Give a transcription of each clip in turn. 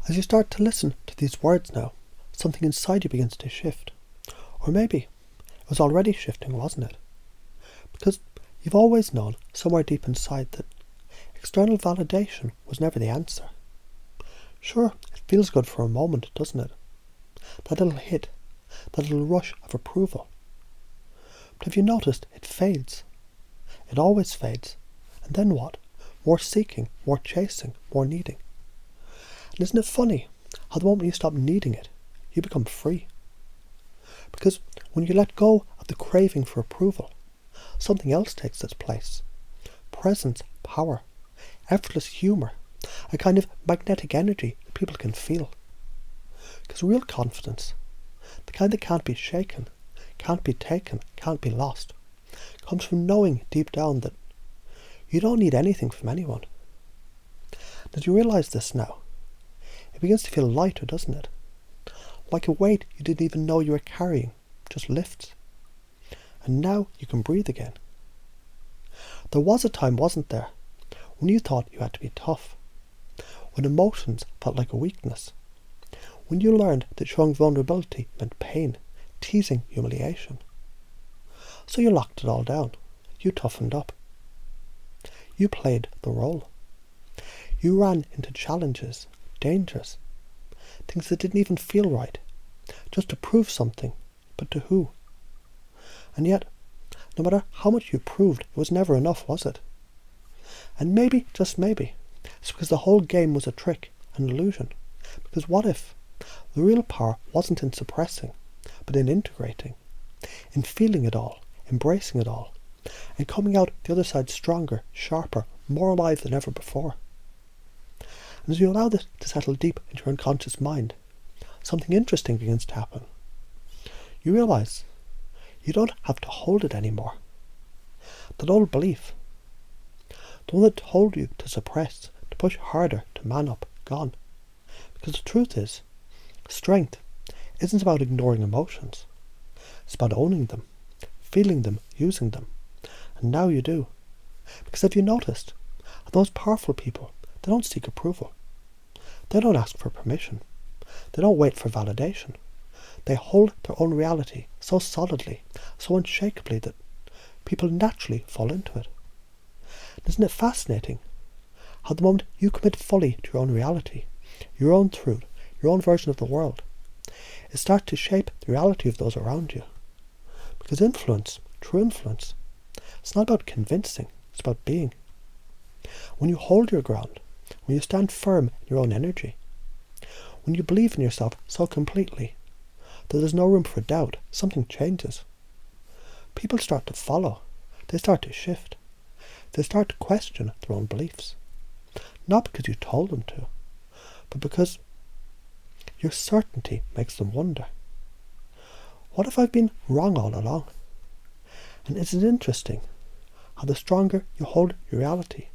As you start to listen to these words now, something inside you begins to shift. Or maybe it was already shifting, wasn't it? Because you've always known, somewhere deep inside, that external validation was never the answer. Sure, it feels good for a moment, doesn't it? That little hit, that little rush of approval. But have you noticed it fades? It always fades. And then what? More seeking, more chasing, more needing. And isn't it funny how the moment you stop needing it, you become free? Because when you let go of the craving for approval, something else takes its place. Presence, power, effortless humour, a kind of magnetic energy that people can feel. Because real confidence, the kind that can't be shaken, can't be taken, can't be lost, comes from knowing deep down that you don't need anything from anyone. As you realise this now, it begins to feel lighter, doesn't it? Like a weight you didn't even know you were carrying, just lifts. And now you can breathe again. There was a time, wasn't there, when you thought you had to be tough, when emotions felt like a weakness, when you learned that showing vulnerability meant pain, teasing, humiliation. So you locked it all down. You toughened up. You played the role. You ran into challenges, dangers, things that didn't even feel right, just to prove something, but to who? And yet, no matter how much you proved, it was never enough, was it? And maybe, just maybe, it's because the whole game was a trick, an illusion. Because what if the real power wasn't in suppressing, but in integrating, in feeling it all, embracing it all, and coming out the other side stronger, sharper, more alive than ever before? And as you allow this to settle deep into your unconscious mind, something interesting begins to happen. You realise you don't have to hold it anymore. That old belief, the one that told you to suppress, to push harder, to man up, gone. Because the truth is, strength isn't about ignoring emotions. It's about owning them, feeling them, using them. And now you do. Because have you noticed, those powerful people, they don't seek approval. They don't ask for permission. They don't wait for validation. They hold their own reality so solidly, so unshakably that people naturally fall into it. Isn't it fascinating how the moment you commit fully to your own reality, your own truth, your own version of the world, it starts to shape the reality of those around you? Because influence, true influence, it's not about convincing, it's about being. When you hold your ground, when you stand firm in your own energy, when you believe in yourself so completely that there's no room for doubt, something changes. People start to follow. They start to shift. They start to question their own beliefs. Not because you told them to, but because your certainty makes them wonder. What if I've been wrong all along? And isn't it interesting how the stronger you hold your reality,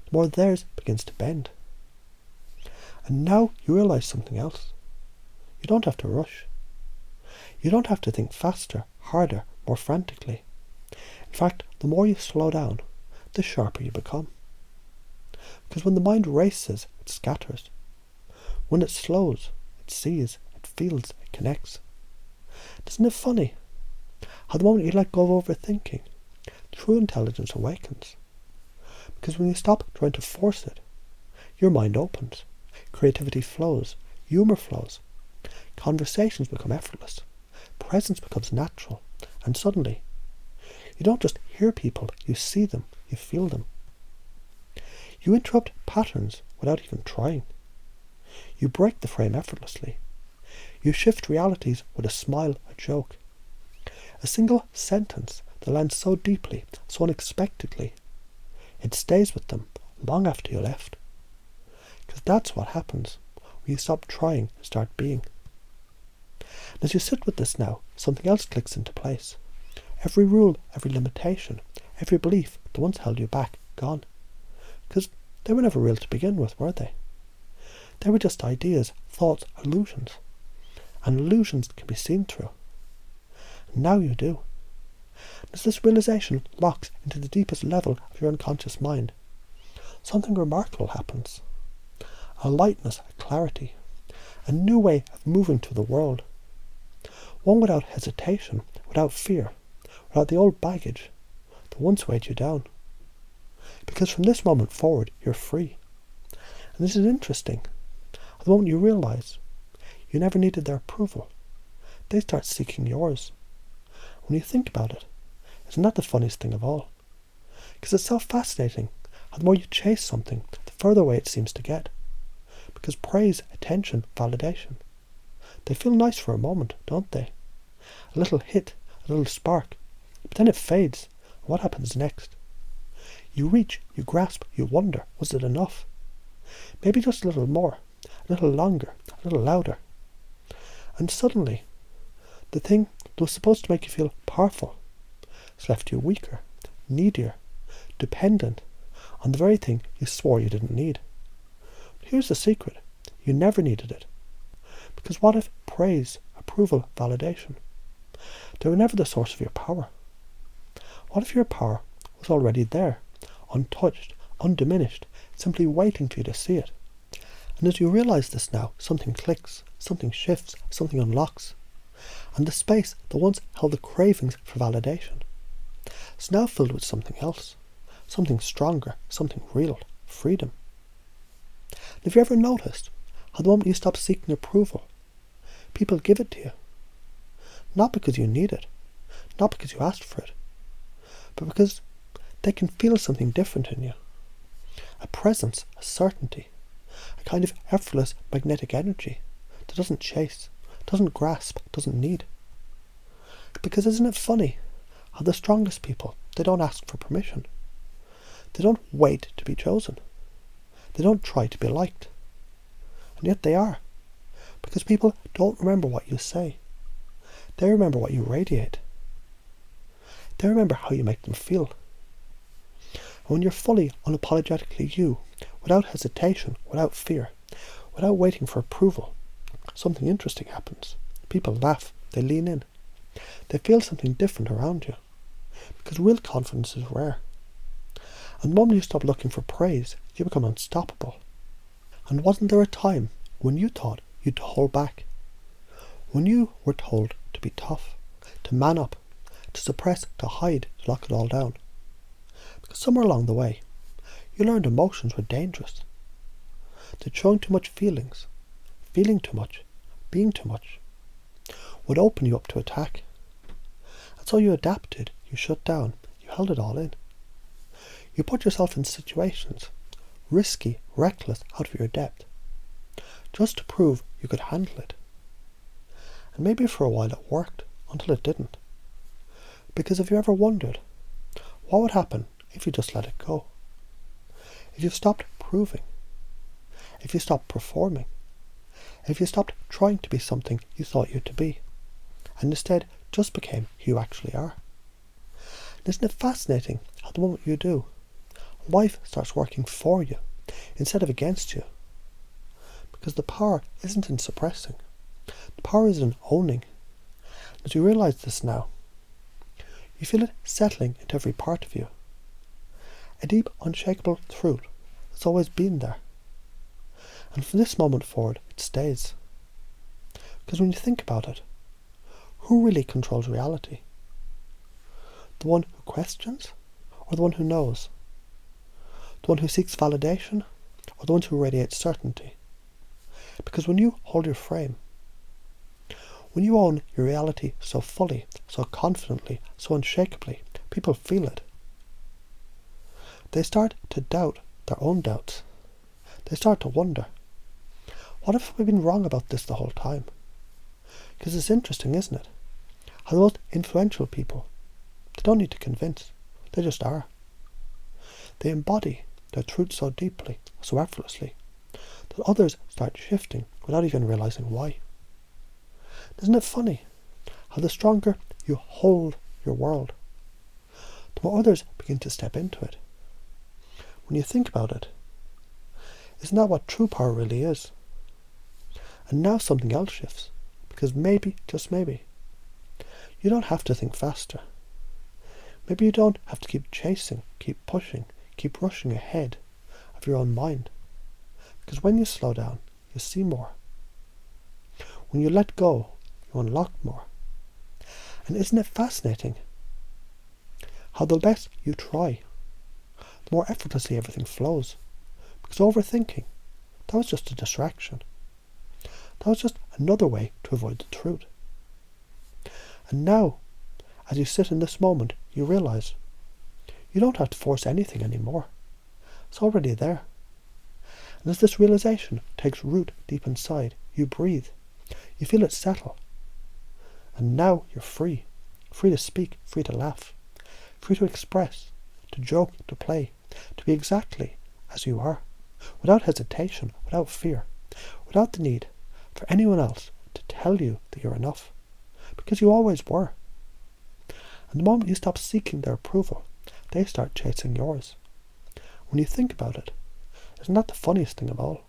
the more theirs begins to bend? And now you realise something else. You don't have to rush. You don't have to think faster, harder, more frantically. In fact, the more you slow down, the sharper you become. Because when the mind races, it scatters. When it slows, it sees, it feels, it connects. Isn't it funny how the moment you let go of overthinking, true intelligence awakens? Because when you stop trying to force it, your mind opens, creativity flows, humour flows, conversations become effortless, presence becomes natural, and suddenly, you don't just hear people, you see them, you feel them. You interrupt patterns without even trying. You break the frame effortlessly. You shift realities with a smile, a joke. A single sentence that lands so deeply, so unexpectedly, it stays with them long after you left. Because that's what happens when you stop trying and start being. And as you sit with this now, something else clicks into place. Every rule, every limitation, every belief that once held you back, gone. Because they were never real to begin with, were they? They were just ideas, thoughts, illusions. And illusions can be seen through. And now you do. As this realization locks into the deepest level of your unconscious mind, something remarkable happens. a lightness, a clarity, a new way of moving through the world. One without hesitation, without fear, without the old baggage that once weighed you down. Because from this moment forward, you're free. And this is interesting. At the moment you realise you never needed their approval, they start seeking yours. When you think about it, isn't that the funniest thing of all? Because it's so fascinating how the more you chase something, the further away it seems to get. Because praise, attention, validation, they feel nice for a moment, don't they? A little hit, a little spark, but then it fades. What happens next? You reach, you grasp, you wonder, was it enough? Maybe just a little more, a little longer, a little louder. And suddenly, the thing that was supposed to make you feel powerful has left you weaker, needier, dependent on the very thing you swore you didn't need. But here's the secret. You never needed it. Because what if praise, approval, validation, they were never the source of your power? What if your power was already there, untouched, undiminished, simply waiting for you to see it? And as you realise this now, something clicks, something shifts, something unlocks. And the space that once held the cravings for validation is now filled with something else, something stronger, something real, freedom. And have you ever noticed how the moment you stop seeking approval, people give it to you? Not because you need it, not because you asked for it, but because they can feel something different in you. A presence, a certainty, a kind of effortless magnetic energy that doesn't chase, doesn't grasp, doesn't need. Because isn't it funny how the strongest people, they don't ask for permission. They don't wait to be chosen. They don't try to be liked. And yet they are. Because people don't remember what you say. They remember what you radiate. They remember how you make them feel. And when you're fully, unapologetically you, without hesitation, without fear, without waiting for approval, something interesting happens. People laugh. They lean in. They feel something different around you. Because real confidence is rare. And the moment you stop looking for praise, you become unstoppable. And wasn't there a time when you thought you'd hold back? When you were told to be tough, to man up, to suppress, to hide, to lock it all down? Because somewhere along the way, you learned emotions were dangerous. That showing too much feelings, feeling too much, being too much, would open you up to attack. And so you adapted, you shut down, you held it all in. You put yourself in situations, risky, reckless, out of your depth, just to prove you could handle it. And maybe for a while it worked, until it didn't. Because have you ever wondered, what would happen if you just let it go? If you stopped proving, if you stopped performing, if you stopped trying to be something you thought you to be, and instead just became who you actually are. And isn't it fascinating how the moment you do, life starts working for you instead of against you? Because the power isn't in suppressing. The power is in owning. As you realise this now, you feel it settling into every part of you. A deep, unshakable truth that's always been there. And from this moment forward, it stays. Because when you think about it, who really controls reality? The one who questions, or the one who knows? The one who seeks validation, or the one who radiates certainty? Because when you hold your frame, when you own your reality so fully, so confidently, so unshakably, people feel it. They start to doubt their own doubts. They start to wonder, what if we've been wrong about this the whole time? Because it's interesting, isn't it? How the most influential people, they don't need to convince. They just are. They embody their truth so deeply, so effortlessly, that others start shifting without even realising why. Isn't it funny how the stronger you hold your world, the more others begin to step into it? When you think about it, isn't that what true power really is? And now something else shifts, because maybe, just maybe, you don't have to think faster. Maybe you don't have to keep chasing, keep pushing, keep rushing ahead of your own mind. Because when you slow down, you see more. When you let go, you unlock more. And isn't it fascinating how the less you try, the more effortlessly everything flows? Because overthinking, that was just a distraction. That was just another way to avoid the truth. And now, as you sit in this moment, you realize you don't have to force anything anymore. It's already there. And as this realization takes root deep inside, you breathe. You feel it settle. And now you're free. Free to speak, free to laugh, free to express, to joke, to play, to be exactly as you are, without hesitation, without fear, without the need for anyone else to tell you that you're enough, because you always were. And the moment you stop seeking their approval, they start chasing yours. When you think about it, isn't that the funniest thing of all?